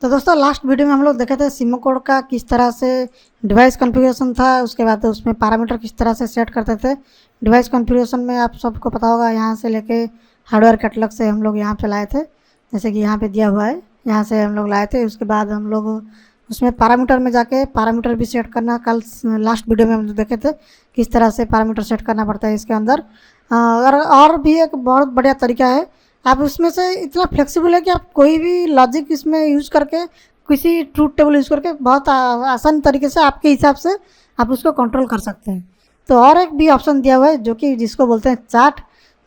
तो दोस्तों last video में हम लोग देखे थे सिम कोड का किस तरह से डिवाइस कॉन्फ़िगरेशन था, उसके बाद उसमें पैरामीटर किस तरह से सेट करते थे। डिवाइस कॉन्फ़िगरेशन में आप सबको पता होगा, यहाँ से लेके हार्डवेयर कैटलॉग से हम लोग यहाँ पे लाए थे, जैसे कि यहाँ पे दिया हुआ है, यहाँ से हम लोग लाए थे। उसके बाद हम लोग उसमें पैरामीटर में जाके पैरामीटर भी सेट करना, कल लास्ट वीडियो में हम लोग देखे थे किस तरह से पैरामीटर सेट करना पड़ता है इसके अंदर। और भी एक बहुत बढ़िया तरीका है, आप उसमें से इतना फ्लेक्सिबल है कि आप कोई भी लॉजिक इसमें यूज़ करके, किसी ट्रूथ टेबल यूज़ करके बहुत आसान तरीके से आपके हिसाब से आप उसको कंट्रोल कर सकते हैं। तो और एक भी ऑप्शन दिया हुआ है जो कि जिसको बोलते हैं चार्ट।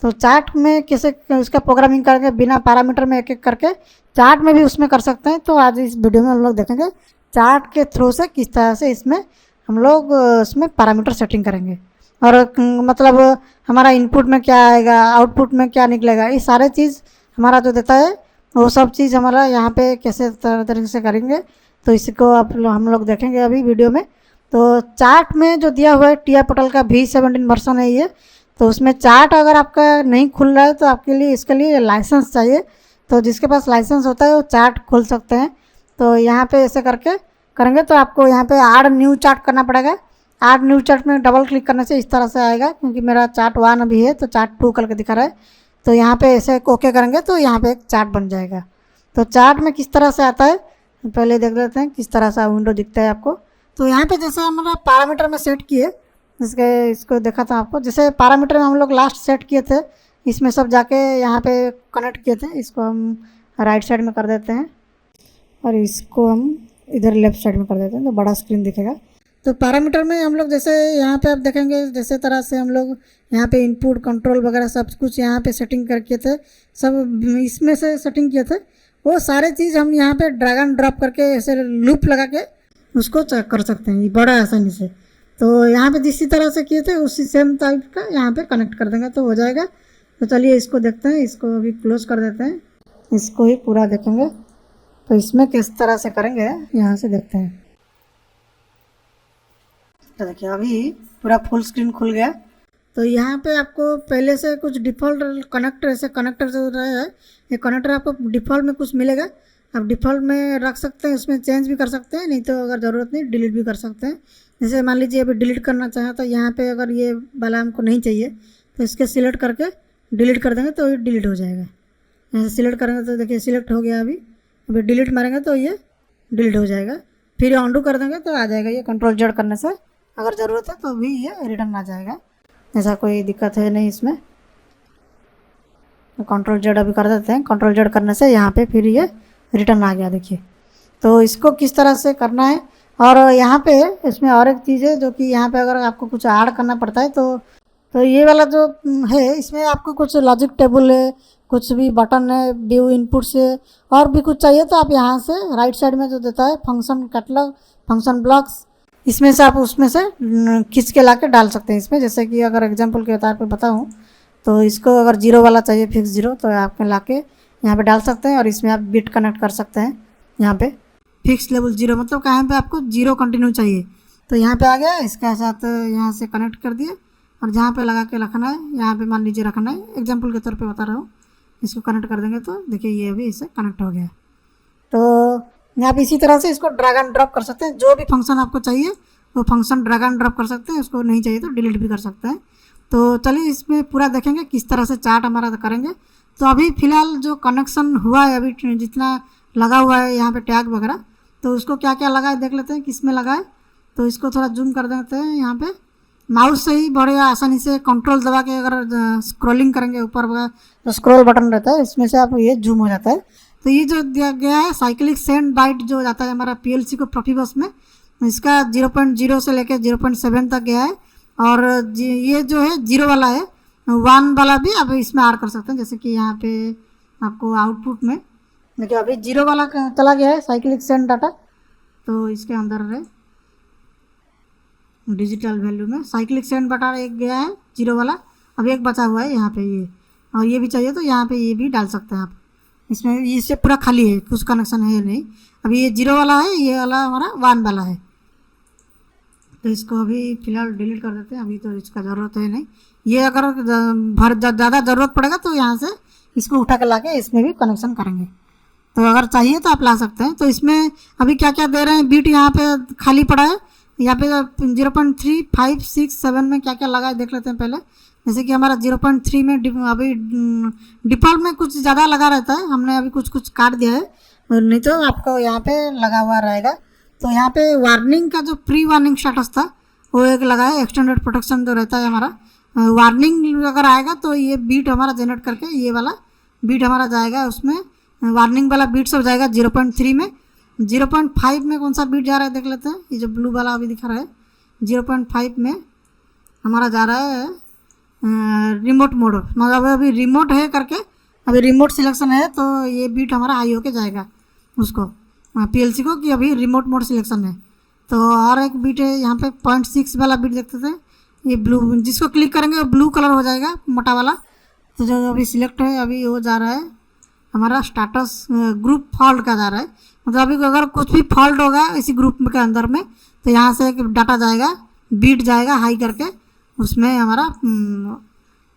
तो चार्ट में कैसे उसका प्रोग्रामिंग करके बिना पैरामीटर में एक एक करके चार्ट में भी उसमें कर सकते हैं। तो आज इस वीडियो में हम लोग देखेंगे चार्ट के थ्रू से किस तरह से इसमें हम लोग उसमें पैरामीटर सेटिंग करेंगे, और मतलब हमारा इनपुट में क्या आएगा, आउटपुट में क्या निकलेगा, ये सारे चीज़ हमारा जो देता है वो सब चीज़ हमारा यहाँ पे कैसे तरीके से करेंगे। तो इसको हम लोग देखेंगे अभी वीडियो में। तो चार्ट में जो दिया हुआ है टी आई पोर्टल का V17 वर्सन है ये। तो उसमें चार्ट अगर आपका नहीं खुल रहा है तो आपके लिए इसके लिए लाइसेंस चाहिए। तो जिसके पास लाइसेंस होता है वो चार्ट खोल सकते हैं। तो यहाँ पे ऐसे करके करेंगे तो आपको यहाँ पे ऐड न्यू चार्ट करना पड़ेगा। ऐड न्यू चार्ट में डबल क्लिक करने से इस तरह से आएगा, क्योंकि मेरा चार्ट 1 अभी है तो चार्ट 2 करके दिखा रहा है। तो यहाँ पे ऐसे ओके करेंगे तो यहाँ पे एक चार्ट बन जाएगा। तो चार्ट में किस तरह से आता है पहले देख लेते हैं, किस तरह से विंडो दिखता है आपको। तो यहाँ पे जैसे हमारा पैरामीटर में सेट किए, इसको देखा था आपको, जैसे पैरामीटर में हम लोग लास्ट सेट किए थे, इसमें सब जाके यहाँ पे कनेक्ट किए थे। इसको हम राइट साइड में कर देते हैं और इसको हम इधर लेफ्ट साइड में कर देते हैं तो बड़ा स्क्रीन दिखेगा। तो पैरामीटर में हम लोग जैसे यहाँ पे आप देखेंगे जैसे तरह से हम लोग यहाँ पे इनपुट कंट्रोल वगैरह सब कुछ यहाँ पे सेटिंग करके थे, सब इसमें से सेटिंग किए थे। वो सारे चीज़ हम यहाँ पे ड्रैग एंड ड्रॉप करके ऐसे लूप लगा के उसको चेक कर सकते हैं बड़ा आसानी से। तो यहाँ पे जिस तरह से किए थे उसी सेम टाइप का यहाँ पे कनेक्ट कर देंगे तो हो जाएगा। तो चलिए इसको देखते हैं, इसको अभी क्लोज कर देते हैं, इसको ही पूरा देखेंगे। तो इसमें किस तरह से करेंगे यहाँ से देखते हैं। तो देखिए अभी पूरा फुल स्क्रीन खुल गया। तो यहाँ पे आपको पहले से कुछ डिफ़ॉल्ट कनेक्टर, ऐसे कनेक्टर जो रहा है ये कनेक्टर आपको डिफ़ॉल्ट में कुछ मिलेगा, आप डिफ़ॉल्ट में रख सकते हैं, उसमें चेंज भी कर सकते हैं, नहीं तो अगर ज़रूरत नहीं डिलीट भी कर सकते हैं। जैसे मान लीजिए अभी डिलीट करना चाहें तो यहाँ पे अगर ये वाला हमको नहीं चाहिए तो इसके सिलेक्ट करके डिलीट कर देंगे तो ये डिलीट हो जाएगा। यहाँ से सिलेक्ट करेंगे तो देखिए सिलेक्ट हो गया। अभी डिलीट मारेंगे तो ये डिलीट हो जाएगा। फिर अंडू कर देंगे तो आ जाएगा, ये कंट्रोल जेड करने से अगर ज़रूरत है तो भी ये रिटर्न आ जाएगा, ऐसा कोई दिक्कत है नहीं इसमें। तो कंट्रोल जेड अभी कर देते हैं, कंट्रोल जेड करने से यहाँ पे फिर ये रिटर्न आ गया देखिए। तो इसको किस तरह से करना है, और यहाँ पे इसमें और एक चीज़ है जो कि यहाँ पे अगर आपको कुछ ऐड करना पड़ता है तो ये वाला जो है इसमें आपको कुछ लॉजिक टेबल है, कुछ भी बटन है, व्यू इनपुट से और भी कुछ चाहिए तो आप यहाँ से राइट साइड में जो देता है फंक्शन कैटलॉग, फंक्शन ब्लॉक्स, इसमें से आप उसमें से खींच के ला के डाल सकते हैं इसमें। जैसे कि अगर एग्जांपल के तौर पे बताऊँ तो इसको अगर 0 वाला चाहिए, फिक्स 0, तो आप ला के यहाँ पे डाल सकते हैं और इसमें आप बिट कनेक्ट कर सकते हैं। यहाँ पे फिक्स लेवल 0 मतलब कहाँ पे आपको 0 कंटिन्यू चाहिए तो यहाँ पे आ गया, इसके साथ यहाँ से कनेक्ट कर दिए और जहाँ पे लगा के रखना है यहाँ पे मान लीजिए रखना है, एग्जाम्पल के तौर पर बता रहा हूँ, इसको कनेक्ट कर देंगे तो देखिए ये अभी इससे कनेक्ट हो गया। तो आप इसी तरह से इसको ड्रैग एंड ड्रॉप कर सकते हैं, जो भी फंक्शन आपको चाहिए वो फंक्शन ड्रैग एंड ड्रॉप कर सकते हैं, उसको नहीं चाहिए तो डिलीट भी कर सकते हैं। तो चलिए इसमें पूरा देखेंगे किस तरह से चार्ट हमारा करेंगे। तो अभी फ़िलहाल जो कनेक्शन हुआ है, अभी जितना लगा हुआ है यहाँ पे टैग वगैरह, तो उसको क्या क्या लगा है देख लेते हैं किस में लगा है। तो इसको थोड़ा जूम कर देते हैं, यहाँ पे माउस से ही बड़े आसानी से कंट्रोल दबा के अगर स्क्रॉलिंग करेंगे ऊपर जो स्क्रॉल बटन रहता है इसमें से आप ये जूम हो जाता है। तो ये जो दिया गया है साइक्लिक सेंड बाइट जो जाता है हमारा PLC को प्रोफिबस में, इसका 0.0 से लेकर 0.7 तक गया है। और ये जो है 0 वाला है, 1 वाला भी आप इसमें ऐड कर सकते हैं। जैसे कि यहाँ पे आपको आउटपुट में देखिए अभी 0 वाला चला गया है साइक्लिक सेंड डाटा, तो इसके अंदर है डिजिटल वैल्यू में साइक्लिक सेंड डाटा एक गया है 0 वाला, अब एक बचा हुआ है यहाँ पे ये, और ये भी चाहिए तो यहाँ पे ये भी डाल सकते हैं आप। इसमें इससे पूरा खाली है, कुछ कनेक्शन है नहीं। अभी ये 0 वाला है, ये वाला हमारा 1 वाला है। तो इसको अभी फ़िलहाल डिलीट कर देते हैं, अभी तो इसका ज़रूरत है नहीं। ये अगर ज़्यादा ज़रूरत पड़ेगा तो यहाँ से इसको उठा के ला के इसमें भी कनेक्शन करेंगे। तो अगर चाहिए तो आप ला सकते हैं। तो इसमें अभी क्या क्या दे रहे हैं, बीट यहाँ पे खाली पड़ा है, यहाँ पे 0.3, 5, 6, 7 में क्या क्या लगा है देख लेते हैं पहले। जैसे कि हमारा 0.3 में अभी डिफ़ॉल्ट में कुछ ज़्यादा लगा रहता है, हमने अभी कुछ कुछ काट दिया है, नहीं तो आपको यहाँ पे लगा हुआ रहेगा। तो यहाँ पे वार्निंग का जो प्री वार्निंग स्टेटस था वो एक लगा है, एक्सटेंडेड प्रोटेक्शन जो रहता है हमारा, वार्निंग अगर आएगा तो ये बीट हमारा जनरेट करके ये वाला बीट हमारा जाएगा उसमें, वार्निंग वाला बीट सब जाएगा 0.3 में। 0.5 में कौन सा बीट जा रहा है देख लेते हैं, ये जो ब्लू वाला अभी दिखा रहा है 0.5 में हमारा जा रहा है रिमोट मोड, मतलब अभी रिमोट है करके, अभी रिमोट सिलेक्शन है तो ये बीट हमारा हाई होके जाएगा उसको पीएलसी को कि अभी रिमोट मोड सिलेक्शन है। तो और एक बीट है यहाँ पे 0.6 वाला बीट देखते थे, ये ब्लू, जिसको क्लिक करेंगे वो ब्लू कलर हो जाएगा मोटा वाला। तो जो अभी सिलेक्ट है अभी वो जा रहा है हमारा स्टेटस ग्रुप फॉल्ट का जा रहा है, मतलब अभी अगर कुछ भी फॉल्ट होगा इसी ग्रुप के अंदर में तो यहाँ से एक डाटा जाएगा, बीट जाएगा हाई करके उसमें हमारा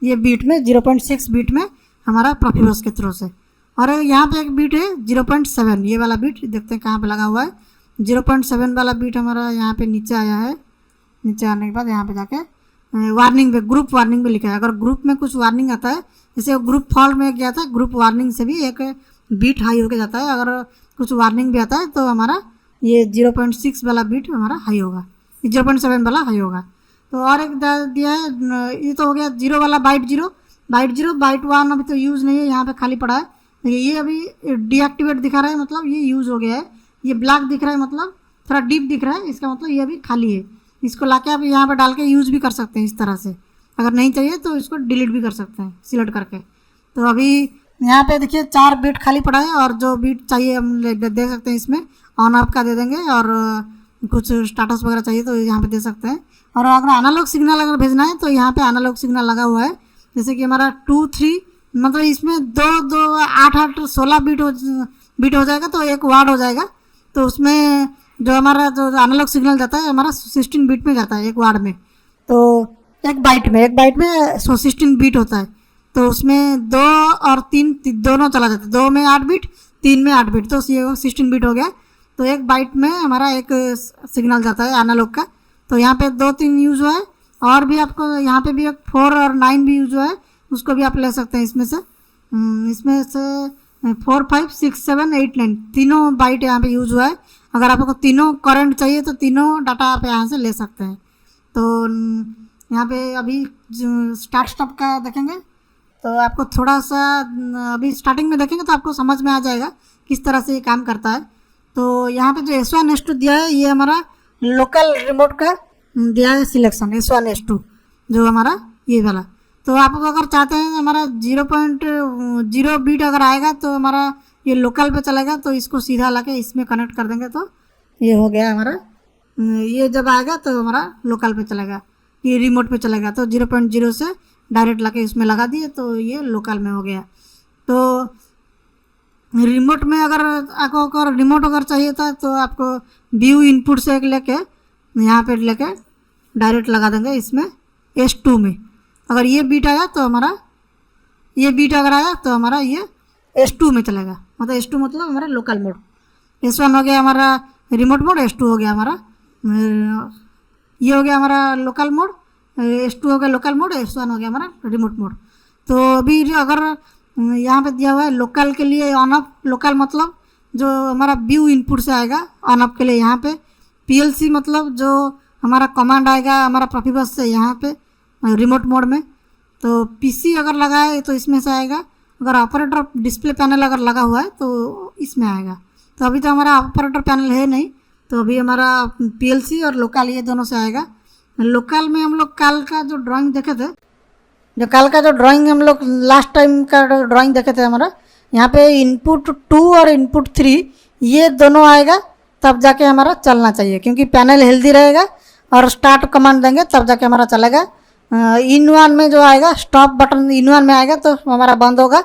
ये बीट में 0.6 बीट में हमारा प्रोफिबस के थ्रू से। और यहाँ पे एक बीट है 0.7, ये वाला बीट देखते हैं कहाँ पे लगा हुआ है, 0.7 वाला बीट हमारा यहाँ पे नीचे आया है। नीचे आने के बाद यहाँ पे जाके वार्निंग पे, ग्रुप वार्निंग पे लिखा है, अगर ग्रुप में कुछ वार्निंग आता है, जैसे ग्रुप फॉल्ट में गया था, ग्रुप वार्निंग से भी एक बीट हाई होके जाता है, अगर कुछ वार्निंग भी आता है तो हमारा ये 0.6 वाला बीट हमारा हाई होगा, 0.7 वाला हाई होगा। तो और एक दिया है, ये तो हो गया जीरो वाला बाइट जीरो, बाइट 1 अभी तो यूज़ नहीं है, यहाँ पे खाली पड़ा है। देखिए ये अभी डीएक्टिवेट दिखा रहा है, मतलब ये यूज़ हो गया है। ये ब्लैक दिख रहा है मतलब थोड़ा डीप दिख रहा है, इसका मतलब ये अभी खाली है। इसको लाके आप यहाँ पे डाल के यूज़ भी कर सकते हैं इस तरह से, अगर नहीं चाहिए तो इसको डिलीट भी कर सकते हैं सिलेक्ट करके। तो अभी यहाँ पे देखिए 4 बीट खाली पड़ा है, और जो बीट चाहिए हम दे सकते हैं इसमें, ऑन ऑफ का दे देंगे, और कुछ स्टेटस वगैरह चाहिए तो यहाँ पे दे सकते हैं। और अगर एनालॉग सिग्नल अगर भेजना है तो यहाँ पे एनालॉग सिग्नल लगा हुआ है, जैसे कि हमारा 2, 3, मतलब इसमें 2, 8, 16 बीट हो जाएगा तो 1 वाट हो जाएगा। तो उसमें जो हमारा जो एनालॉग सिग्नल जाता है हमारा 16 बीट में जाता है 1 वाट में। तो एक बाइट में 16 बीट होता है, तो उसमें 2 और 3 दोनों चला जाता है, 2 में 8 बीट, 3 में 8 बीट, तो ये 16 बीट हो गया। तो 1 बाइट में हमारा एक सिग्नल जाता है एनालॉग का। तो यहाँ पे 2-3 यूज़ हुआ है, और भी आपको यहाँ पे भी एक 4 और 9 भी यूज़ हुआ है, उसको भी आप ले सकते हैं इसमें से 4, 5, 6, 7, 8, 9 तीनों बाइट यहाँ पे यूज़ हुआ है। अगर आपको तीनों करंट चाहिए तो तीनों डाटा आप यहाँ से ले सकते हैं। तो यहाँ पे अभी स्टार्ट स्टॉप का देखेंगे तो आपको थोड़ा सा अभी स्टार्टिंग में देखेंगे तो आपको समझ में आ जाएगा किस तरह से ये काम करता है। तो यहाँ पे जो S1 S2 दिया है ये हमारा लोकल रिमोट का दिया है सिलेक्शन, S1 S2 जो हमारा ये वाला। तो आप अगर चाहते हैं हमारा 0.0 बीट अगर आएगा तो हमारा ये लोकल पे चलेगा, तो इसको सीधा ला के इसमें कनेक्ट कर देंगे तो ये हो गया हमारा। ये जब आएगा तो हमारा लोकल पे चलेगा, ये रिमोट पे चलेगा, तो 0.0 से डायरेक्ट ला के इसमें लगा दिए तो ये लोकल में हो गया। तो रिमोट में अगर आपको अगर रिमोट अगर चाहिए था तो आपको व्यू इनपुट से लेके यहाँ पे लेके डायरेक्ट लगा देंगे इसमें S2 में। अगर ये बीट आया तो हमारा ये बीट अगर आया तो हमारा ये S2 में चलेगा, मतलब S2 मतलब हमारा लोकल मोड। S1 हो गया हमारा रिमोट मोड, S2 हो गया हमारा ये हो गया हमारा लोकल मोड, S2 हो गया लोकल मोड, S1 हो गया हमारा रिमोट मोड। तो अभी अगर यहाँ पे दिया हुआ है लोकल के लिए ऑन ऑफ, लोकल मतलब जो हमारा व्यू इनपुट से आएगा ऑन ऑफ के लिए यहाँ पे, PLC मतलब जो हमारा कमांड आएगा हमारा प्रोफिबस से यहाँ पे रिमोट मोड में। तो PC अगर लगा है तो इसमें से आएगा, अगर ऑपरेटर डिस्प्ले पैनल अगर लगा हुआ है तो इसमें आएगा। तो अभी तो हमारा ऑपरेटर पैनल है नहीं, तो अभी हमारा PLC और लोकल ये दोनों से आएगा। लोकल में हम लोग कल का जो ड्राइंग देखे थे, हम लोग लास्ट टाइम का ड्राइंग देखे थे हमारा, यहाँ पे इनपुट 2 और इनपुट 3 ये दोनों आएगा तब जाके हमारा चलना चाहिए, क्योंकि पैनल हेल्दी रहेगा और स्टार्ट कमांड देंगे तब जाके हमारा चलेगा। इन 1 में जो आएगा स्टॉप बटन इन 1 में आएगा तो हमारा बंद होगा,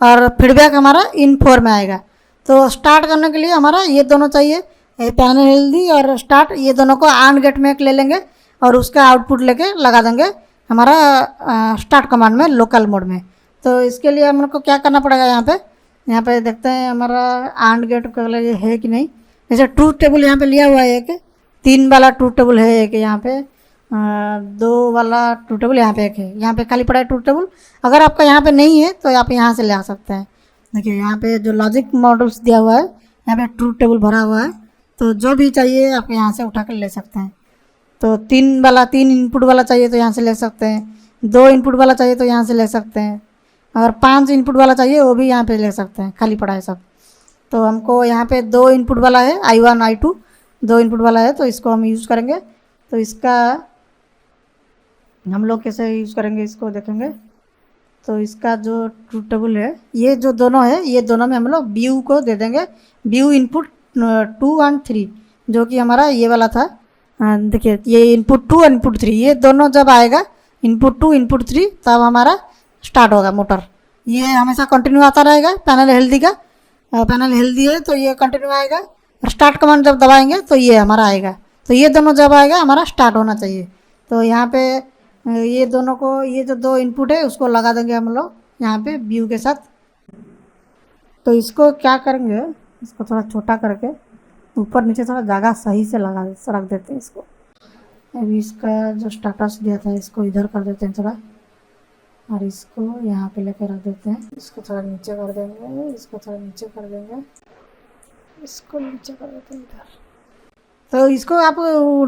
और फीडबैक हमारा इन 4 में आएगा। तो स्टार्ट करने के लिए हमारा ये दोनों चाहिए, पैनल हेल्दी और स्टार्ट, ये दोनों को AND गेट में ले लेंगे और उसका आउटपुट लेके लगा देंगे हमारा स्टार्ट कमांड में लोकल मोड में। तो इसके लिए हम लोग को क्या करना पड़ेगा, यहाँ पे यहाँ पे देखते हैं हमारा AND गेट का है कि नहीं। जैसे ट्रूथ टेबल यहाँ पे लिया हुआ है, एक 3 वाला ट्रूथ टेबल है, एक यहाँ पे 2 वाला ट्रूथ टेबल यहाँ पे एक है, यहाँ पे खाली पड़ा है ट्रूथ टेबल। अगर आपका यहाँ पे नहीं है तो आप यहाँ से ले आ सकते हैं। देखिए यहाँ पे जो लॉजिक मॉडल्स दिया हुआ है, यहाँ पे ट्रूथ टेबल भरा हुआ है, तो जो भी चाहिए आप यहाँ से उठा कर ले सकते हैं। तो 3 इनपुट वाला चाहिए तो यहाँ से ले सकते हैं, 2 इनपुट वाला चाहिए तो यहाँ से ले सकते हैं, अगर 5 इनपुट वाला चाहिए वो भी यहाँ पे ले सकते हैं, खाली पड़ा है सब। तो हमको यहाँ पे 2 इनपुट वाला है, I1 I2 2 इनपुट वाला है, तो इसको हम यूज़ करेंगे। तो इसका हम लोग कैसे यूज़ करेंगे इसको देखेंगे। तो इसका जो ट्रूथ टेबल है, ये जो दोनों है, ये दोनों में हम लोग व्यू को दे देंगे, व्यू इनपुट 2 और 3, जो कि हमारा ये वाला था। देखिए ये इनपुट 2 और इनपुट 3, ये दोनों जब आएगा इनपुट 2 इनपुट 3, तब हमारा स्टार्ट होगा मोटर। ये हमेशा कंटिन्यू आता रहेगा पैनल हेल्दी का। पैनल हेल्दी है तो ये कंटिन्यू आएगा, और स्टार्ट कमांड जब दबाएंगे तो ये हमारा आएगा। तो ये दोनों जब आएगा हमारा स्टार्ट होना चाहिए। तो यहाँ पे ये दोनों को, ये जो 2 इनपुट है उसको लगा देंगे हम लोग यहाँ पे व्यू के साथ। तो इसको क्या करेंगे, इसको थोड़ा छोटा करके ऊपर नीचे थोड़ा जगह सही से लगा रख देते हैं इसको। अभी इसका जो स्टाटस दिया था इसको इधर कर देते हैं थोड़ा, और इसको यहाँ पे लेकर रख देते हैं। इसको थोड़ा नीचे कर देंगे, इसको थोड़ा नीचे कर देंगे, इसको नीचे कर देते हैं इधर। तो इसको आप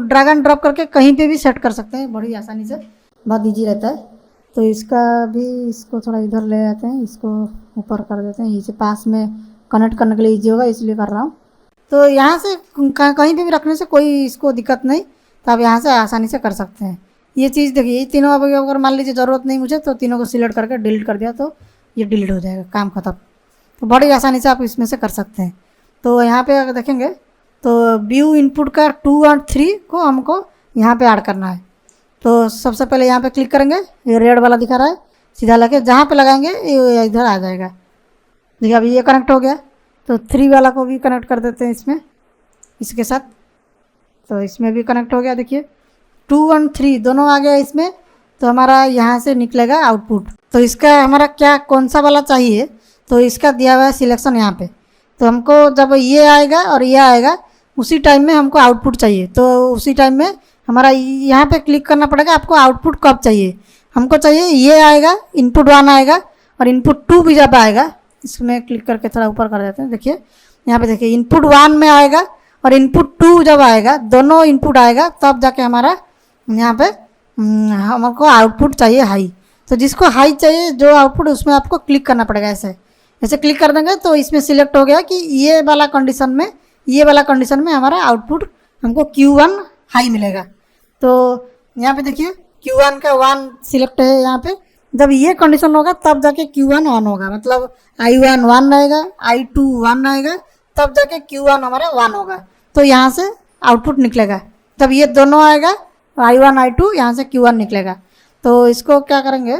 ड्रैग एंड ड्रॉप करके कहीं पे भी सेट कर सकते हैं बड़ी आसानी से, बहुत ईजी रहता है। तो इसका भी, इसको थोड़ा इधर ले आते हैं, इसको ऊपर कर देते हैं, इसे पास में कनेक्ट करने के लिए ईजी होगा इसलिए कर रहा हूँ। तो यहाँ से कहीं पे भी रखने से कोई इसको दिक्कत नहीं, तो आप यहाँ से आसानी से कर सकते हैं। ये चीज़ देखिए, ये तीनों अगर मान लीजिए ज़रूरत नहीं मुझे, तो तीनों को सिलेक्ट करके डिलीट कर दिया तो ये डिलीट हो जाएगा, काम खत्म। तो बड़ी आसानी से आप इसमें से कर सकते हैं। तो यहाँ पे अगर देखेंगे तो व्यू इनपुट का 2 और 3 को हमको यहाँ पे ऐड करना है। तो सबसे पहले यहाँ पे क्लिक करेंगे, ये रेड वाला दिखा रहा है, सीधा लगे जहाँ पे लगाएंगे ये इधर आ जाएगा। देखिए अभी ये कनेक्ट हो गया। तो 3 वाला को भी कनेक्ट कर देते हैं इसमें, इसके साथ। तो इसमें भी कनेक्ट हो गया, देखिए 2 और 3 दोनों आ गया इसमें। तो हमारा यहाँ से निकलेगा आउटपुट। तो इसका हमारा क्या कौन सा वाला चाहिए, तो इसका दिया हुआ है सिलेक्शन यहाँ पे। तो हमको जब ये आएगा और ये आएगा उसी टाइम में हमको आउटपुट चाहिए। तो उसी टाइम में हमारा यहाँ पे क्लिक करना पड़ेगा, आपको आउटपुट कब चाहिए। हमको चाहिए ये आएगा, इनपुट 1 आएगा और इनपुट 2 भी जब आएगा, इसमें क्लिक करके थोड़ा ऊपर कर देते हैं। देखिए यहाँ पे देखिए इनपुट 1 में आएगा और इनपुट 2 जब आएगा, दोनों इनपुट आएगा, तब जाके हमारा यहाँ पे हमको आउटपुट चाहिए हाई। तो जिसको हाई चाहिए जो आउटपुट, उसमें आपको क्लिक करना पड़ेगा। ऐसे क्लिक कर देंगे तो इसमें सिलेक्ट हो गया कि ये वाला कंडीशन में हमारा आउटपुट हमको Q1 हाई मिलेगा। तो यहाँ पे देखिए Q1 का 1 सिलेक्ट है यहाँ पे। जब ये कंडीशन होगा तब जाके Q1 ऑन होगा, मतलब I1 1 आएगा, I2 1 आएगा, तब जाके Q1 हमारा 1 होगा। तो यहाँ से आउटपुट निकलेगा। जब ये दोनों आएगा I1 I2, यहाँ से Q1 निकलेगा। तो इसको क्या करेंगे,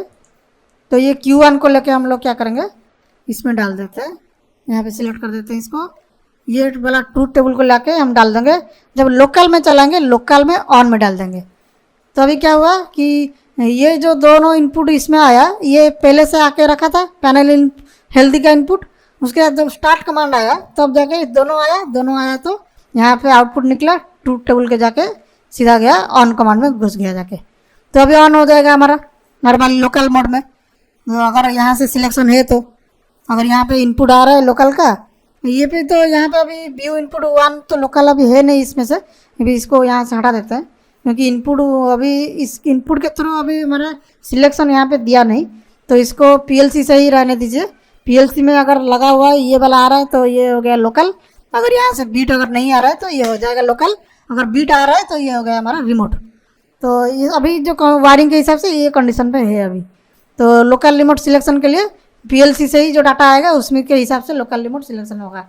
तो ये Q1 को लेके हम लोग क्या करेंगे, इसमें डाल देते हैं। यहाँ पे सिलेक्ट कर देते हैं इसको, ये वाला ट्रूथ टेबल को लाके हम डाल देंगे। जब लोकल में चलाएंगे, लोकल में ऑन में डाल देंगे। तो अभी क्या हुआ कि ये जो दोनों इनपुट इसमें आया, ये पहले से आके रखा था पैनल हेल्दी का इनपुट। उसके बाद जब स्टार्ट कमांड आया तब जाके दोनों आया तो यहाँ पे आउटपुट निकला, ट्रूथ टेबल के जाके सीधा गया ऑन कमांड में घुस गया जाके। तो अभी ऑन हो जाएगा हमारा नॉर्मल लोकल मोड में। तो अगर यहाँ से सिलेक्शन है, तो अगर यहाँ पे इनपुट आ रहा है लोकल का, ये पे तो यहाँ पे अभी व्यू इनपुट 1 तो लोकल अभी है नहीं इसमें से, अभी इसको यहाँ से हटा देते हैं, क्योंकि इनपुट अभी इस इनपुट के थ्रू अभी हमारा सिलेक्शन यहाँ पे दिया नहीं। तो इसको PLC से ही रहने दीजिए। PLC में अगर लगा हुआ है ये वाला आ रहा है तो ये हो गया लोकल, अगर यहाँ से बीट अगर नहीं आ रहा है तो ये हो जाएगा लोकल, अगर बीट आ रहा है तो ये हो गया हमारा रिमोट। तो ये अभी जो वायरिंग के हिसाब से ये कंडीशन पे है अभी। तो लोकल रिमोट सिलेक्शन के लिए PLC से ही जो डाटा आएगा उसमें के हिसाब से लोकल रिमोट सिलेक्शन होगा।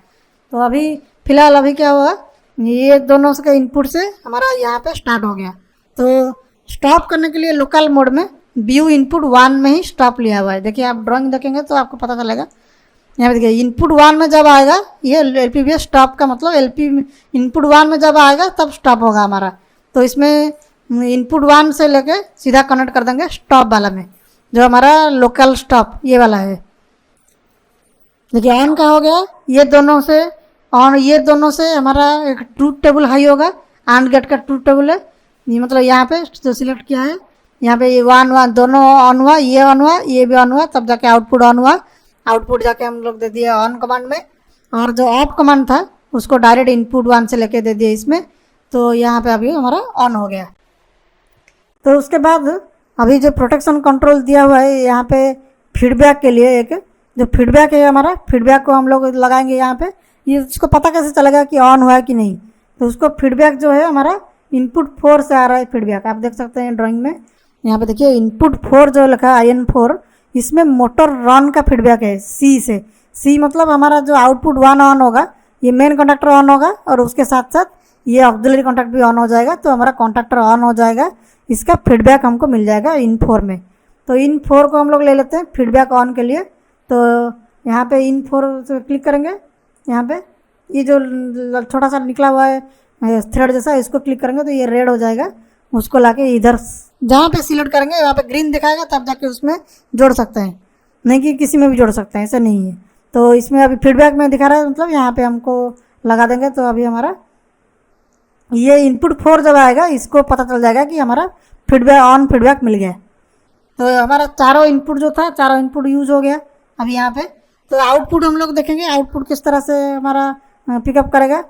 तो अभी फिलहाल अभी क्या हुआ, ये दोनों के इनपुट से हमारा यहाँ पे स्टार्ट हो गया। तो स्टॉप करने के लिए लोकल मोड में व्यू इनपुट 1 में ही स्टॉप लिया हुआ है। देखिए आप ड्राइंग देखेंगे तो आपको पता चलेगा। यहाँ पे देखिए इनपुट 1 में जब आएगा, ये LPBS स्टॉप का मतलब इनपुट 1 में जब आएगा तब स्टॉप होगा हमारा। तो इसमें इनपुट 1 से लेके सीधा कनेक्ट कर देंगे स्टॉप वाला में, जो हमारा लोकल स्टॉप ये वाला है। देखिए ऑन का हो गया, ये दोनों से ऑन, ये दोनों से हमारा एक ट्रूथ टेबल हाई होगा, AND गेट का ट्रूथ टेबल है ये, मतलब यहाँ पे जो सिलेक्ट किया है यहाँ पे ये वन वन दोनों ऑन हुआ, ये भी ऑन हुआ, तब जाके आउटपुट ऑन हुआ। आउटपुट जाके हम लोग दे दिए ऑन कमांड में, और जो ऑफ कमांड था उसको डायरेक्ट इनपुट 1 से लेके दे दिए इसमें, तो यहाँ पे अभी हमारा ऑन हो गया। तो उसके बाद अभी जो प्रोटेक्शन कंट्रोल दिया हुआ है यहाँ पे फीडबैक के लिए, एक जो फीडबैक है हमारा, फीडबैक को हम लोग लगाएंगे यहाँ पे। ये इसको पता कैसे चलेगा कि ऑन हुआ है कि नहीं, तो उसको फीडबैक जो है हमारा इनपुट 4 से आ रहा है फीडबैक, आप देख सकते हैं ड्राइंग में। यहाँ पे देखिए इनपुट 4 जो लिखा है IN4, इसमें मोटर रन का फीडबैक है सी से। सी मतलब हमारा जो आउटपुट 1 ऑन होगा, ये मेन कॉन्टैक्टर ऑन होगा और उसके साथ साथ ये ऑक्सिलरी कॉन्टैक्ट भी ऑन हो जाएगा, तो हमारा कॉन्टैक्टर ऑन हो जाएगा, इसका फीडबैक हमको मिल जाएगा IN4 में। तो IN4 को हम लोग ले लेते हैं फीडबैक ऑन के लिए। तो यहाँ पे IN4 से क्लिक करेंगे, यहाँ पे ये जो छोटा सा निकला हुआ है थ्रेड जैसा, इसको क्लिक करेंगे तो ये रेड हो जाएगा, उसको लाके इधर जहाँ पे सिलेक्ट करेंगे वहाँ पे ग्रीन दिखाएगा, तब जाके उसमें जोड़ सकते हैं, नहीं कि किसी में भी जोड़ सकते हैं, ऐसा नहीं है। तो इसमें अभी फीडबैक में दिखा रहा है, मतलब यहाँ पे हमको लगा देंगे, तो अभी हमारा ये इनपुट 4 जब आएगा इसको पता चल जाएगा कि हमारा फीडबैक मिल गया। तो हमारा चारों इनपुट जो था, चारों इनपुट यूज हो गया अभी यहाँ पे। तो आउटपुट हम लोग देखेंगे आउटपुट किस तरह से हमारा पिकअप करेगा।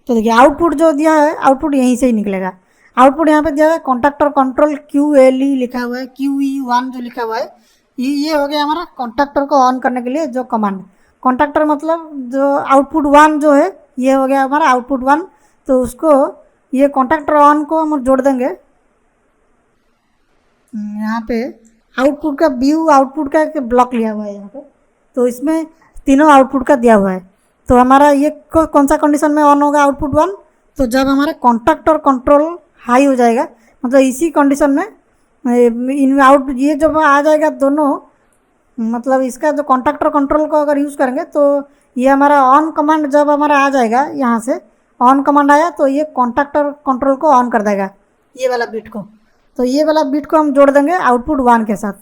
तो देखिए आउटपुट जो दिया है, आउटपुट यहीं से ही निकलेगा। आउटपुट यहाँ पे दिया है कॉन्टैक्टर कंट्रोल QLE लिखा हुआ है, QE1 जो लिखा हुआ है, ये हो गया हमारा कॉन्टैक्टर को ऑन करने के लिए जो कमांड। कॉन्टैक्टर मतलब जो आउटपुट 1 जो है, ये हो गया हमारा आउटपुट 1। तो उसको ये कॉन्टैक्टर ऑन को हम जोड़ देंगे यहाँ पे। आउटपुट का व्यू, आउटपुट का एक ब्लॉक लिया हुआ है यहाँ पे, तो इसमें तीनों आउटपुट का दिया हुआ है। तो हमारा ये कौन सा कंडीशन में ऑन होगा आउटपुट 1, तो जब हमारा कॉन्टैक्टर कंट्रोल हाई हो जाएगा, मतलब इसी कंडीशन में इन आउट ये जब आ जाएगा दोनों, मतलब इसका जो कॉन्टैक्टर कंट्रोल को अगर यूज़ करेंगे तो ये हमारा ऑन कमांड जब हमारा आ जाएगा, यहाँ से ऑन कमांड आया तो ये कॉन्टैक्टर कंट्रोल को ऑन कर देगा, ये वाला बिट को। तो ये वाला बिट को हम जोड़ देंगे आउटपुट 1 के साथ।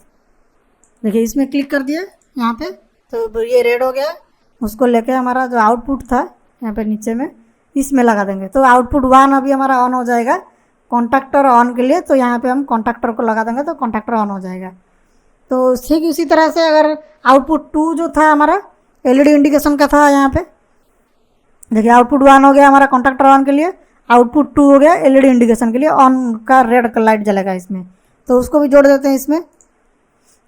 देखिए इसमें क्लिक कर दिए यहाँ पे, तो ये रेड हो गया, उसको लेके हमारा जो आउटपुट था यहाँ पे नीचे में इसमें लगा देंगे, तो आउटपुट 1 अभी हमारा ऑन हो जाएगा कॉन्टैक्टर ऑन के लिए। तो यहाँ पे हम कॉन्टैक्टर को लगा देंगे तो कॉन्टैक्टर ऑन हो जाएगा। तो ठीक इसी तरह से अगर आउटपुट 2 जो था हमारा LED इंडिकेशन का था, यहाँ पे देखिए आउटपुट 1 हो गया हमारा कॉन्टैक्टर ऑन के लिए, आउटपुट 2 हो गया LED इंडिकेशन के लिए, ऑन का रेड का लाइट जलेगा इसमें। तो उसको भी जोड़ देते हैं इसमें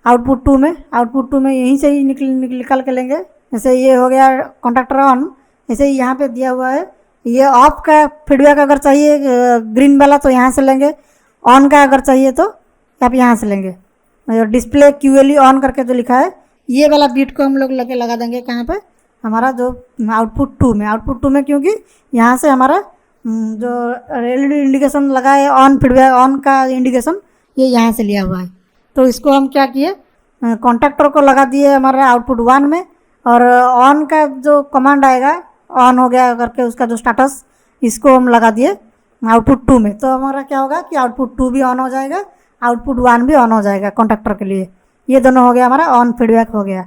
आउटपुट 2 में। आउटपुट 2 में यहीं से ही निकल के लेंगे, जैसे ये हो गया कॉन्टैक्टर ऑन, ऐसे ही यहाँ पे दिया हुआ है ये ऑफ का फीडबैक अगर चाहिए ग्रीन वाला तो यहाँ से लेंगे, ऑन का अगर चाहिए तो आप यहाँ से लेंगे। डिस्प्ले QLE ऑन करके जो लिखा है, ये वाला बीट को हम लोग लेके लगा देंगे कहाँ पे, हमारा जो आउटपुट 2 में। आउटपुट 2 में क्योंकि यहाँ से हमारा जो LED इंडिकेशन लगा है ऑन फीडबैक, ऑन का इंडिकेशन ये यहाँ से लिया हुआ है। तो इसको हम क्या किए, कॉन्टैक्टर को लगा दिए हमारे आउटपुट 1 में, और ऑन का जो कमांड आएगा ऑन हो गया करके उसका जो स्टेटस, इसको हम लगा दिए आउटपुट 2 में। तो हमारा क्या होगा कि आउटपुट 2 भी ऑन हो जाएगा, आउटपुट 1 भी ऑन हो जाएगा कॉन्टैक्टर के लिए। ये दोनों हो गया हमारा ऑन फीडबैक हो गया।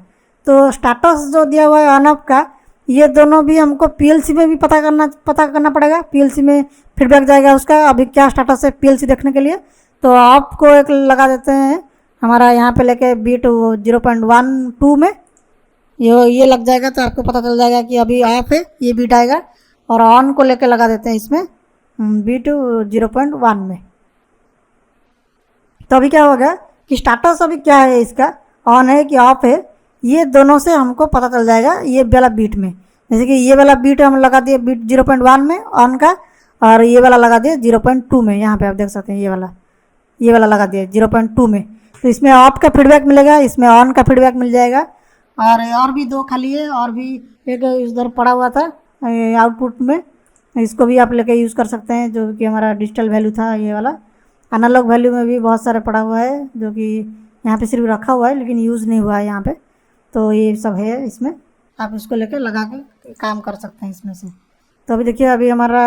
तो स्टेटस जो दिया हुआ है ऑन ऑफ का, ये दोनों भी हमको PLC में भी पता करना पड़ेगा। PLC में फीडबैक जाएगा उसका, अभी क्या स्टेटस है PLC देखने के लिए। तो ऑफ को एक लगा देते हैं हमारा यहाँ पे लेके बीट 0.12 में, ये लग जाएगा तो आपको पता चल जाएगा कि अभी ऑफ है, ये बीट आएगा। और ऑन को लेके लगा देते हैं इसमें बीट 0.1 में। तो अभी क्या होगा कि स्टेटस अभी क्या है इसका, ऑन है कि ऑफ है, ये दोनों से हमको पता चल जाएगा ये वाला बीट में। जैसे कि ये वाला बीट हम लगा दिए बीट 0.1 में ऑन का, और ये वाला लगा दिए 0.2 में। यहाँ पे आप देख सकते हैं ये वाला लगा दिए 0.2 में। तो इसमें ऑफ का फीडबैक मिलेगा, इसमें ऑन का फीडबैक मिल जाएगा। और भी 2 खाली है, और भी एक इधर पड़ा हुआ था आउटपुट में, इसको भी आप लेके यूज़ कर सकते हैं, जो कि हमारा डिजिटल वैल्यू था ये वाला। एनालॉग वैल्यू में भी बहुत सारे पड़ा हुआ है, जो कि यहाँ पे सिर्फ रखा हुआ है लेकिन यूज़ नहीं हुआ है यहाँ पे। तो ये सब है इसमें, आप इसको लेकर लगा के काम कर सकते हैं इसमें से। तो अभी देखिए अभी हमारा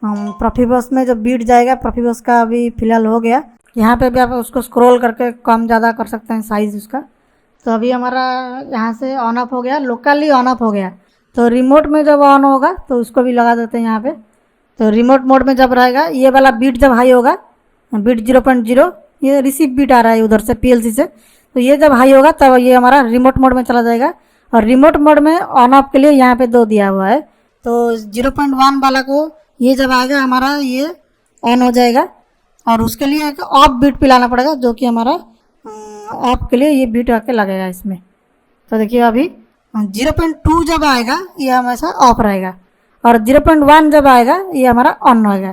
प्रोफिबस में जो बीट जाएगा, प्रोफिबस का अभी फिलहाल हो गया। यहाँ पे भी आप उसको स्क्रॉल करके कम ज़्यादा कर सकते हैं साइज़ उसका। तो अभी हमारा यहाँ से ऑन ऑफ हो गया, लोकली ऑन ऑफ हो गया। तो रिमोट में जब ऑन होगा तो उसको भी लगा देते हैं यहाँ पे। तो रिमोट मोड में जब रहेगा, ये वाला बीट जब हाई होगा, बीट 0.0, ये रिसीव बीट आ रहा है उधर से पीएलसी से, तो ये जब हाई होगा तब ये हमारा रिमोट मोड में चला जाएगा। और रिमोट मोड में ऑन ऑफ के लिए यहाँ पे 2 दिया हुआ है। तो 0.1 वाला को ये जब आएगा हमारा ये ऑन हो जाएगा, और उसके लिए एक ऑफ बीट पिलाना पड़ेगा, जो कि हमारा ऑफ के लिए ये बीट आके लगेगा इसमें। तो देखिए अभी 0.2 जब आएगा ये हमेशा ऑफ रहेगा, और 0.1 जब आएगा ये हमारा ऑन होगा।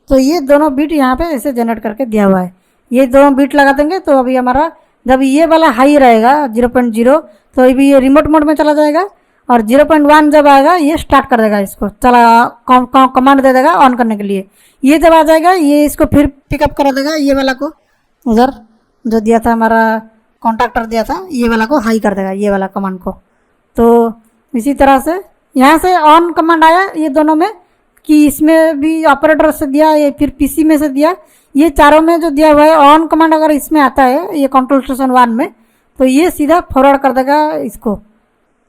तो ये दोनों बीट यहाँ पे ऐसे जनरेट करके दिया हुआ है। ये दोनों बीट लगा देंगे तो अभी हमारा जब ये वाला हाई रहेगा 0.0 तो अभी ये रिमोट मोड में चला जाएगा, और 0.1 जब आएगा ये स्टार्ट कर देगा, इसको चला कमांड दे देगा ऑन करने के लिए। ये जब आ जाएगा ये इसको फिर पिकअप करा देगा, ये वाला को उधर जो दिया था हमारा कॉन्ट्रैक्टर दिया था, ये वाला को हाई कर देगा, ये वाला कमांड को। तो इसी तरह से यहाँ से ऑन कमांड आया ये दोनों में, कि इसमें भी ऑपरेटर से दिया, ये फिर पीसी में से दिया, ये चारों में जो दिया हुआ है ऑन कमांड अगर इसमें आता है ये कंट्रोल स्टेशन 1 में, तो ये सीधा फॉरवर्ड कर देगा इसको,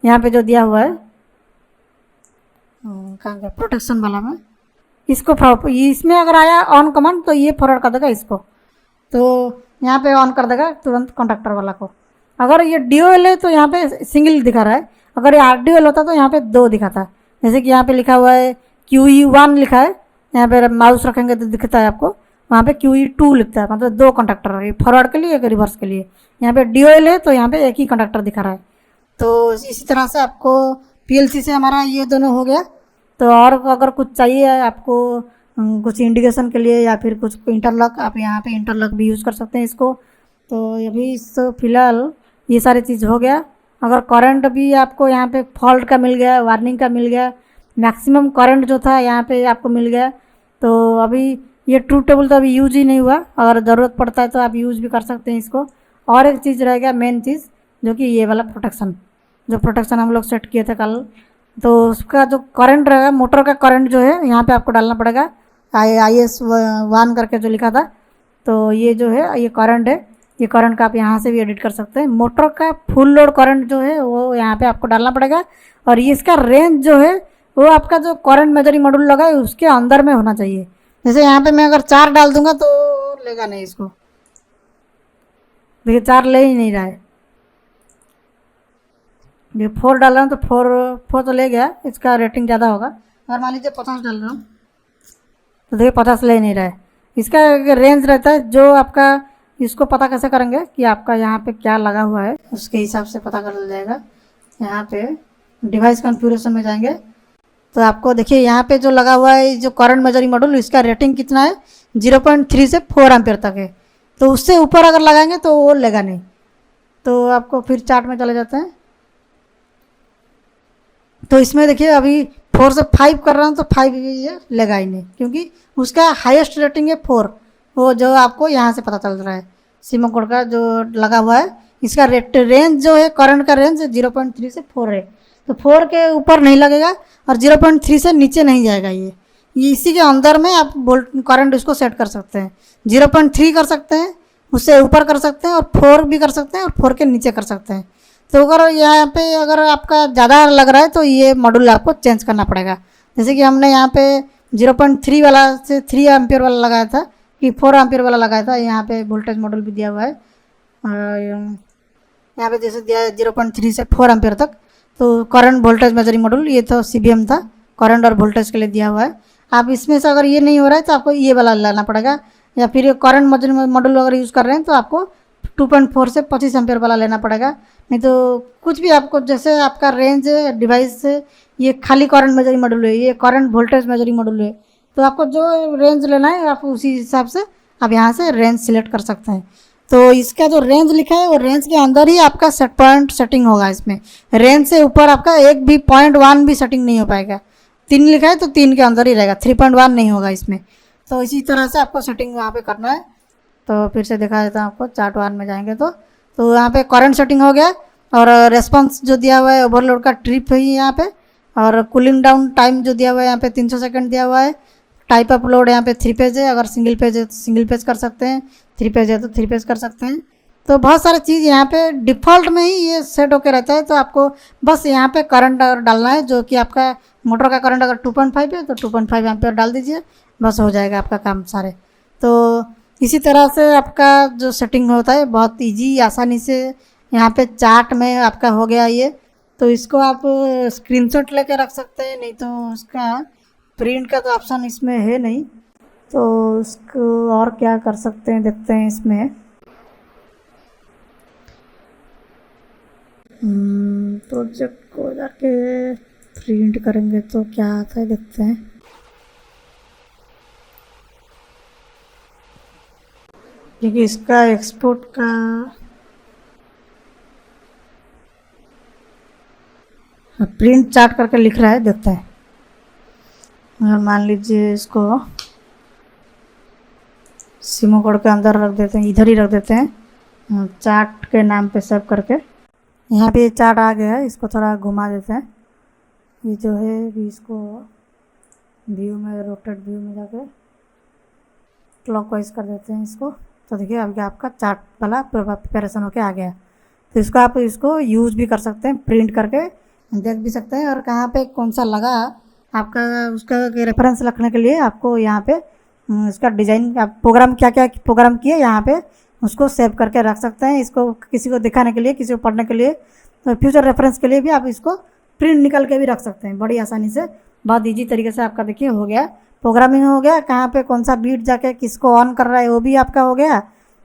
यहाँ पे जो दिया हुआ है कहाँ गया प्रोटेक्शन वाला में, इसको इसमें अगर आया ऑन कमांड तो ये फॉरवर्ड कर देगा इसको। तो यहाँ पे ऑन कर देगा तुरंत कॉन्ट्रैक्टर वाला को। अगर ये DOL है तो यहाँ पे सिंगल दिखा रहा है, अगर ये RDOL होता तो यहाँ पे 2 दिखाता है। जैसे कि यहाँ पे लिखा हुआ है QE1 लिखा है, यहाँ पे माउस रखेंगे तो दिखता है आपको, वहाँ पे QE2 लिखता है, मतलब 2 कॉन्ट्रैक्टर है, फॉरवर्ड के लिए एक रिवर्स के लिए। यहाँ पे DOL है तो यहाँ पे एक ही कॉन्ट्रैक्टर दिखा रहा है। तो इसी तरह से आपको PLC से हमारा ये दोनों हो गया। तो और अगर कुछ चाहिए आपको कुछ इंडिकेशन के लिए या फिर कुछ इंटरलॉक, आप यहाँ पे इंटरलॉक भी यूज़ कर सकते हैं इसको। तो अभी इस फिलहाल ये सारी चीज़ हो गया। अगर करंट भी आपको यहाँ पे फॉल्ट का मिल गया, वार्निंग का मिल गया, मैक्सिमम करंट जो था यहाँ पे आपको मिल गया, तो अभी ये ट्रूथ टेबल तो अभी यूज ही नहीं हुआ, अगर ज़रूरत पड़ता है तो आप यूज़ भी कर सकते हैं इसको। और एक चीज़ रहेगा मेन चीज़, जो कि ये वाला प्रोटेक्शन, जो प्रोटेक्शन हम लोग सेट किए थे कल, तो उसका जो करंट रहेगा, मोटर का करंट जो है यहाँ पे आपको डालना पड़ेगा, IS1 करके जो लिखा था। तो ये जो है ये करंट है, ये करंट का आप यहाँ से भी एडिट कर सकते हैं। मोटर का फुल लोड करंट जो है वो यहाँ पे आपको डालना पड़ेगा, और ये इसका रेंज जो है वो आपका जो करंट मेजरिंग मॉड्यूल लगा है उसके अंदर में होना चाहिए। जैसे यहाँ पे मैं अगर 4 डाल दूंगा तो लेगा नहीं इसको, देखिए 4 ले ही नहीं रहा है। ये 4 डाल रहा हूँ तो 4 तो ले गया, इसका रेटिंग ज़्यादा होगा। अगर मान लीजिए 50 डाल रहा हूँ तो देखिए 50 ले नहीं रहा है। इसका रेंज रहता है जो आपका, इसको पता कैसे करेंगे कि आपका यहाँ पे क्या लगा हुआ है, उसके हिसाब से पता कर जाएगा। यहाँ पे डिवाइस कॉन्फ़िगरेशन में जाएंगे तो आपको देखिए यहाँ पे जो लगा हुआ है जो करंट मेजरिंग मॉड्यूल, इसका रेटिंग कितना है 0.3 से 4 एम्पियर तक है। तो उससे ऊपर अगर लगाएंगे तो वो लेगा नहीं। तो आपको फिर चार्ट में चले जाते हैं। तो इसमें देखिए अभी 4 से 5 कर रहा हूँ तो 5 ये लेगा ही नहीं, क्योंकि उसका हाईएस्ट रेटिंग है 4, वो जो आपको यहाँ से पता चल रहा है सीमो कोड का जो लगा हुआ है। इसका रेंज जो है करंट का रेंज 0.3 से 4 है, तो 4 के ऊपर नहीं लगेगा और 0.3 से नीचे नहीं जाएगा। ये इसी के अंदर में आप करंट इसको सेट कर सकते हैं। 0.3 कर सकते हैं, उससे ऊपर कर सकते हैं, और 4 भी कर सकते हैं, और 4 के नीचे कर सकते हैं। तो अगर यहाँ पे अगर आपका ज़्यादा लग रहा है तो ये मॉड्यूल आपको चेंज करना पड़ेगा। जैसे कि हमने यहाँ पे 0.3 वाला से 3 एम्पियर वाला लगाया था, कि 4 एम्पियर वाला लगाया था। यहाँ पे वोल्टेज मॉड्यूल भी दिया हुआ है, यहाँ पे जैसे दिया है 0.3 से 4 एम्पियर तक। तो करंट वोल्टेज मेजरिंग मॉड्यूल, ये तो CBM था, करंट और वोल्टेज के लिए दिया हुआ है। आप इसमें से अगर ये नहीं हो रहा है तो आपको ये वाला लाना पड़ेगा, या फिर करंट मेजरिंग मॉड्यूल अगर यूज़ कर रहे हैं तो आपको 2.4 से 25 एम्पियर वाला लेना पड़ेगा। नहीं तो कुछ भी आपको, जैसे आपका रेंज डिवाइस से ये खाली करंट मेजरिंग मॉड्यूल है, ये करंट वोल्टेज मेजरिंग मॉड्यूल है, तो आपको जो रेंज लेना है आप उसी हिसाब से आप यहाँ से रेंज सिलेक्ट कर सकते हैं। तो इसका जो रेंज लिखा है वो रेंज के अंदर ही आपका पॉइंट सेटिंग होगा। इसमें रेंज से ऊपर आपका एक भी 0.1 भी सेटिंग नहीं हो पाएगा। 3 लिखा है तो 3 के अंदर ही रहेगा, 3.1 नहीं होगा इसमें। तो इसी तरह से आपको सेटिंग वहाँ पे करना है। तो फिर से दिखा देता हूँ आपको, चार्ट 1 में जाएंगे तो यहाँ पे करंट सेटिंग हो गया, और रेस्पॉन्स जो दिया हुआ है ओवरलोड का ट्रिप है यहाँ पे, और कूलिंग डाउन टाइम जो दिया हुआ है यहाँ पे 300 सेकंड दिया हुआ है। टाइप अपलोड यहाँ पे 3 पेज है, अगर सिंगल पेज है तो सिंगल पेज कर सकते हैं, 3 पेज है तो 3 पेज कर सकते हैं। तो बहुत सारी चीज़ यहाँ पे डिफ़ॉल्ट में ही ये सेट होके रहता है। तो आपको बस यहाँ पे करंट अगर डालना है, जो कि आपका मोटर का करंट अगर 2.5 है तो 2.5 एम्पियर डाल दीजिए, बस हो जाएगा आपका काम सारे। तो इसी तरह से आपका जो सेटिंग होता है बहुत इजी आसानी से यहाँ पे चार्ट में आपका हो गया ये। तो इसको आप स्क्रीनशॉट लेके रख सकते हैं, नहीं तो उसका प्रिंट का तो ऑप्शन इसमें है नहीं। तो उसको और क्या कर सकते हैं देखते हैं इसमें। प्रोजेक्ट को जाके प्रिंट करेंगे तो क्या आता है देखते हैं। क्योंकि इसका एक्सपोर्ट का प्रिंट चार्ट करके लिख रहा है, देखते हैं। अगर मान लीजिए इसको सिमो कोड के अंदर रख देते हैं, इधर ही रख देते हैं चार्ट के नाम पे सेव करके। यहाँ पे चार्ट आ गया है, इसको थोड़ा घुमा देते हैं। ये जो है भी इसको व्यू में, रोटेट व्यू में जाके क्लॉकवाइज कर देते हैं इसको। तो देखिए अभी आपका चार्ट वाला प्रिपरेशन होके आ गया। तो इसको आप इसको यूज़ भी कर सकते हैं, प्रिंट करके देख भी सकते हैं। और कहाँ पे कौन सा लगा आपका, उसका रेफरेंस रखने के लिए आपको यहाँ पे उसका डिज़ाइन, आप प्रोग्राम क्या क्या प्रोग्राम किए यहाँ पे उसको सेव करके रख सकते हैं। इसको किसी को दिखाने के लिए, किसी को पढ़ने के लिए, तो फ्यूचर रेफरेंस के लिए भी आप इसको प्रिंट निकाल के भी रख सकते हैं बड़ी आसानी से। बहुत ईजी तरीके से आपका देखिए हो गया, प्रोग्रामिंग हो गया। कहाँ पे कौन सा बीट जाके किसको ऑन कर रहा है वो भी आपका हो गया।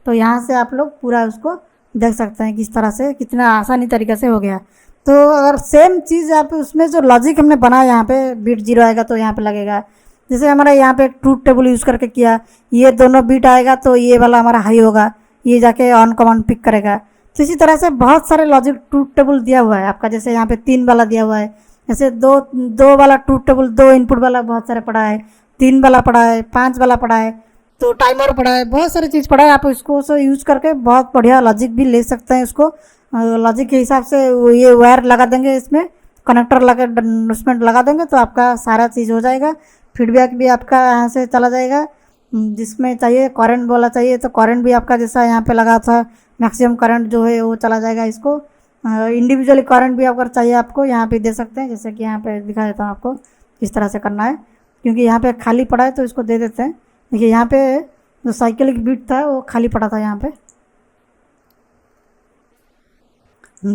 तो यहाँ से आप लोग पूरा उसको देख सकते हैं किस तरह से, कितना आसानी तरीके से हो गया। तो अगर सेम चीज़ आप उसमें जो लॉजिक हमने बनाया, यहाँ पे बीट 0 आएगा तो यहाँ पे लगेगा। जैसे हमारा यहाँ पे ट्रूथ टेबल यूज़ करके किया, ये दोनों बीट आएगा तो ये वाला हमारा हाई होगा, ये जाके ऑन कमांड पिक करेगा। तो इसी तरह से बहुत सारे लॉजिक ट्रूथ टेबल दिया हुआ है आपका। जैसे यहाँ पे 3 वाला दिया हुआ है, जैसे दो वाला ट्रूथ टेबल, 2 इनपुट वाला बहुत सारे पड़ा है, 3 वाला पड़ा है, 5 वाला पड़ा है, तो टाइमर पड़ा है, बहुत सारी चीज़ पड़ा है। आप इसको यूज़ करके बहुत बढ़िया लॉजिक भी ले सकते हैं। उसको लॉजिक के हिसाब से ये वायर लगा देंगे, इसमें कनेक्टर लगा, उसमें लगा देंगे तो आपका सारा चीज़ हो जाएगा। फीडबैक भी आपका यहाँ से चला जाएगा, जिसमें चाहिए करंट बोला चाहिए तो करंट भी आपका जैसा यहाँ पे लगा था मैक्सिमम करंट जो है वो चला जाएगा। इसको इंडिविजुअली करंट भी अगर चाहिए आपको यहाँ पे दे सकते हैं। जैसे कि यहाँ पे दिखा देता हूँ आपको किस तरह से करना है, क्योंकि यहाँ पे खाली पड़ा है तो इसको दे देते हैं। देखिए यहाँ पे जो साइकिलिक बीट था वो खाली पड़ा था, यहाँ पे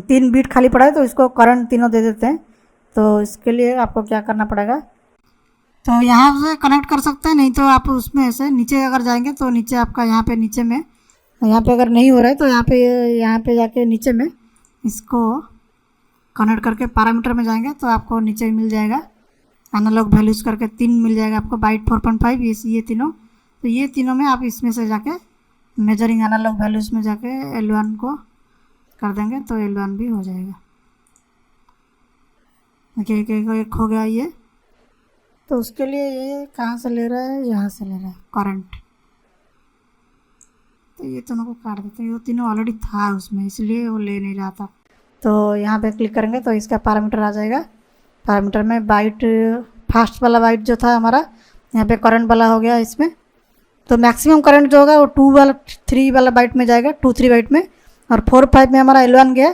3 बीट खाली पड़ा है तो इसको करंट तीनों दे देते हैं। तो इसके लिए आपको क्या करना पड़ेगा, तो यहाँ से कनेक्ट कर सकते हैं, नहीं तो आप उसमें ऐसे नीचे अगर जाएंगे तो नीचे आपका यहाँ पे नीचे में, यहाँ पे अगर नहीं हो रहा है तो यहाँ पे जाके नीचे में इसको कनेक्ट करके पैरामीटर में जाएंगे तो आपको नीचे मिल जाएगा एनालॉग वैल्यूज़ करके 3 मिल जाएगा आपको, बाइट 4.5 ये तीनों। तो ये तीनों में आप इसमें से जाके मेजरिंग एनालॉग वैल्यूज़ में जाके L1 को कर देंगे तो L1 भी हो जाएगा। देखिए एक हो गया ये। तो उसके लिए ये कहाँ से ले रहा है, यहाँ से ले रहा है करंट। तो ये तीनों को काट देते हैं, वो तीनों ऑलरेडी था उसमें इसलिए वो ले नहीं रहा था। तो यहाँ पे क्लिक करेंगे तो इसका पैरामीटर आ जाएगा। पैरामीटर में बाइट, फास्ट वाला बाइट जो था हमारा, यहाँ पे करंट वाला हो गया इसमें। तो मैक्सिमम करंट जो होगा वो 3 वाला बाइट में जाएगा, 2-3 बाइट में। और 4-5 में हमारा L1 गया,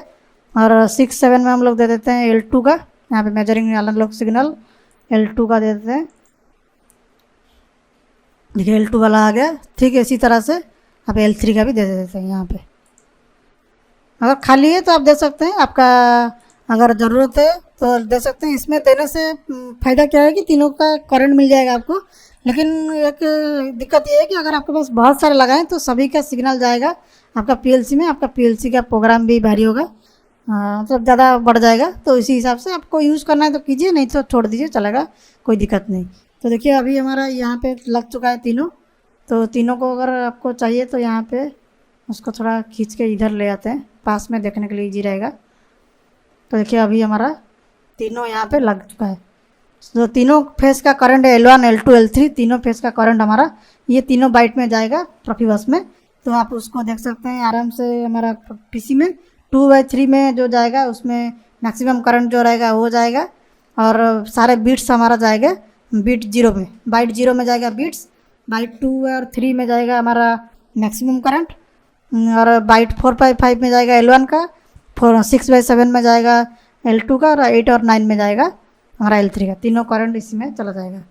और 6-7 में हम लोग दे देते हैं L2 का। यहाँ पे मेजरिंग एनालॉग सिग्नल L2 का दे देते हैं। देखिए L2 वाला आ गया। ठीक है, इसी तरह से आप L3 का भी दे देते हैं। यहाँ पे अगर खाली है तो आप दे सकते हैं, आपका अगर ज़रूरत है तो दे सकते हैं। इसमें देने से फ़ायदा क्या है कि तीनों का करंट मिल जाएगा आपको। लेकिन एक दिक्कत ये है कि अगर आपके पास बहुत सारे लगाएं तो सभी का सिग्नल जाएगा आपका PLC में, आपका PLC का प्रोग्राम भी भारी होगा, मतलब ज़्यादा बढ़ जाएगा। तो इसी हिसाब से आपको यूज़ करना है तो कीजिए, नहीं तो छोड़ दीजिए, चलेगा, कोई दिक्कत नहीं। तो देखिए अभी हमारा यहाँ पे लग चुका है तीनों। तो तीनों को अगर आपको चाहिए तो यहाँ पे उसको थोड़ा खींच के इधर ले आते हैं, पास में देखने के लिए ईजी रहेगा। तो देखिए अभी हमारा तीनों यहाँ पे लग चुका है। तो तीनों फेस का करंट है L1, L2, L3, तीनों फेस का करंट हमारा ये तीनों बाइट में जाएगा प्रोफिबस में। तो आप उसको देख सकते हैं आराम से। हमारा PC में 2/3 में जो जाएगा उसमें मैक्सिमम करंट जो रहेगा वो जाएगा, और सारे बीट्स हमारा जाएगा बीट 0 में, बाइट 0 में जाएगा बीट्स, बाइट 2 और 3 में जाएगा हमारा मैक्सिमम करंट, और बाइट 4x5 में जाएगा L1 का, 6/7 में जाएगा L2 का, और 8 और 9 में जाएगा हमारा L3 का। तीनों करंट इसी में चला जाएगा।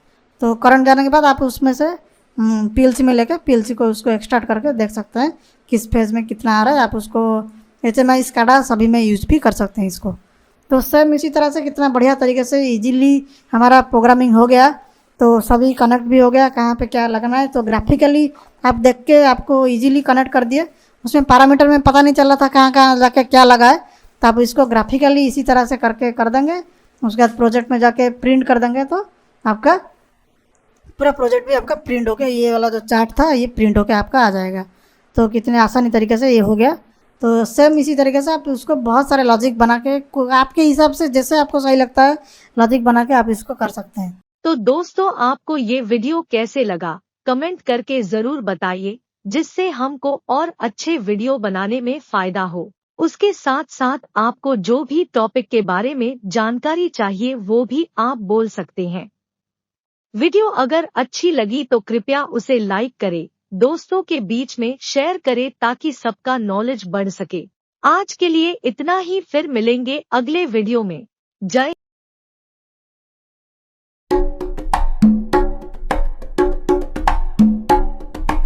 तो करंट जाने के बाद आप उसमें से PLC में लेकर PLC को उसको एक्सट्रैक्ट करके देख सकते हैं किस फेज़ में कितना आ रहा है। आप उसको HMI SCADA सभी में यूज भी कर सकते हैं इसको। तो सेम इसी तरह से कितना बढ़िया तरीके से इजीली हमारा प्रोग्रामिंग हो गया। तो सभी कनेक्ट भी हो गया, कहाँ पे क्या लगना है। तो ग्राफिकली आप देख के आपको इजीली कनेक्ट कर दिए। उसमें पैरामीटर में पता नहीं चल रहा था कहाँ कहाँ जाके क्या लगा है, तो आप इसको ग्राफिकली इसी तरह से करके कर देंगे। उसके बाद प्रोजेक्ट में जाके प्रिंट कर देंगे तो आपका पूरा प्रोजेक्ट भी आपका प्रिंट होके, ये वाला जो चार्ट था ये प्रिंट होके आपका आ जाएगा। तो कितने आसानी तरीके से ये हो गया। तो सेम इसी तरीके से आप उसको बहुत सारे लॉजिक बना के आपके हिसाब से जैसे आपको सही लगता है लॉजिक बना के आप इसको कर सकते हैं। तो दोस्तों, आपको ये वीडियो कैसे लगा कमेंट करके जरूर बताइए, जिससे हमको और अच्छे वीडियो बनाने में फायदा हो। उसके साथ साथ आपको जो भी टॉपिक के बारे में जानकारी चाहिए वो भी आप बोल सकते हैं। वीडियो अगर अच्छी लगी तो कृपया उसे लाइक करें, दोस्तों के बीच में शेयर करें ताकि सबका नॉलेज बढ़ सके। आज के लिए इतना ही, फिर मिलेंगे अगले वीडियो में। जय